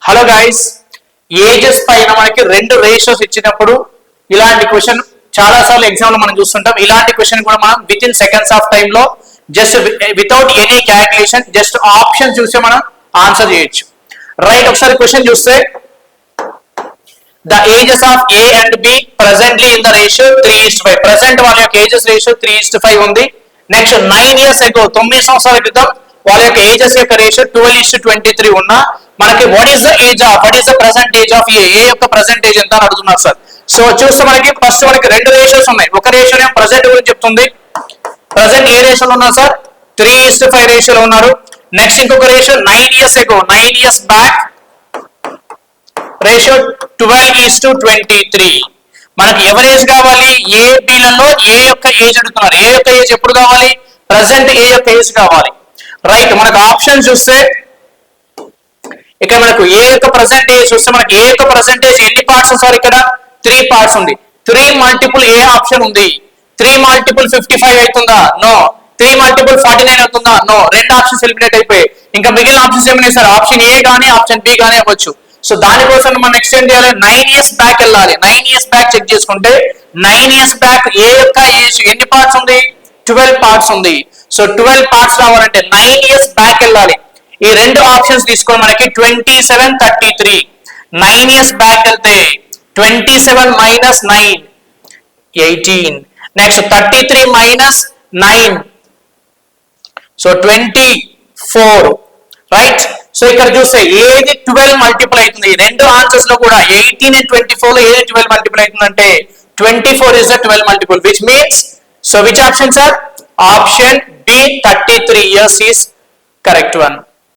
Hello guys, ages పైన మనకి రెండు రేషియోస్ ఇచ్చినప్పుడు ఇలాంటి క్వశ్చన్ చాలా సార్లు ఎగ్జామ్ లో మనం చూస్తుంటాం. ఇలాంటి క్వశ్చన్ కూడా మనం with in seconds of time లో just without any calculation just option చూసి మనం ఆన్సర్ చేయొచ్చు. రైట్, ఒకసారి క్వశ్చన్ చూస్తే the ages of A and B presently in the ratio 3:5. present వాళ్ళ యొక్క ఏజెస్ రేషియో 3:5 ఉంది. నెక్స్ట్ 9 years ago 9 సంవత్సరాల క్రితం వాళ్ళ యొక్క ఏజెస్ యొక్క రేషియో 12:23 ఉన్నా మనకి what is the present age of A యొక్క ప్రెసెంట్ ఏజ్ ఎంత అని అడుగుతున్నారు సార్. సో చూస్తే మనకి ఫస్ట్ మనకి రెండు రేషియోస్ ఉన్నాయి. ఒక రేషియో ఏమో ప్రెసెంట్ గురించి చెప్తుంది. ప్రెసెంట్ ఏ రేషియోలో ఉన్నారు సార్? 3:5 రేషియోలో ఉన్నారు. నెక్స్ట్ ఇంకొక ratio 9 years ago 9 years back ratio 12:23. మనకి ఎవరి ఏజ్ కావాలి? ఏ బిలలో ఏ యొక్క ఏజ్ అడుగుతున్నారు. ఏ యొక్క ఏజ్ ఎప్పుడు కావాలి? ప్రెసెంట్ ఏ యొక్క ఏజ్ కావాలి. రైట్, మనకు ఆప్షన్ చూస్తే ఇక్కడ మనకు ఏ యొక్క పర్సెంటేజ్ చూస్తే మనకి ఏ యొక్క పర్సెంటేజ్ ఎన్ని పార్ట్స్ సార్? ఇక్కడ 3 పార్ట్స్ ఉంది. 3 మల్టిపుల్ ఏ ఆప్షన్ ఉంది. 3 మల్టిపుల్ 55 అవుతుందా? నో. 3 మల్టిపుల్ 49 అవుతుందా? నో. రెండు ఆప్షన్స్ ఎలిమినేట్ అయిపోయి ఇంకా మిగిలిన ఆప్షన్స్ ఏమైనా సార్? ఆప్షన్ ఏ కానీ ఆప్షన్ బి కానీ అవ్వచ్చు. సో దానికోసం మనం నెక్స్ట్ ఏం చేయాలి? 9 years బ్యాక్ వెళ్ళాలి. 9 years బ్యాక్ చెక్ చేసుకుంటే 9 years బ్యాక్ ఏ యొక్క ఏజ్ ఎన్ని పార్ట్స్ ఉంది? 12 పార్ట్స్ ఉంది. సో 12 పార్ట్స్ రావాలంటే 9 years బ్యాక్ వెళ్ళాలి. ఈ రెండు ఆప్షన్స్ తీసుకొని మనకి 27, 33. 9 years బ్యాక్ వెళ్తే 27 minus 9 18. Next 33 minus 9 so 24. Right, so ఇక్కడ చూస్తే ఏది 12 మల్టిపుల్ అవుతుంది? రెండు ఆన్సర్స్ లో కూడా 18 and 24 లో ఏది 12 మల్టిపుల్ అవుతుందంటే 24 is the 12 multiple, which means so which option sir? Option B 33 years is correct one.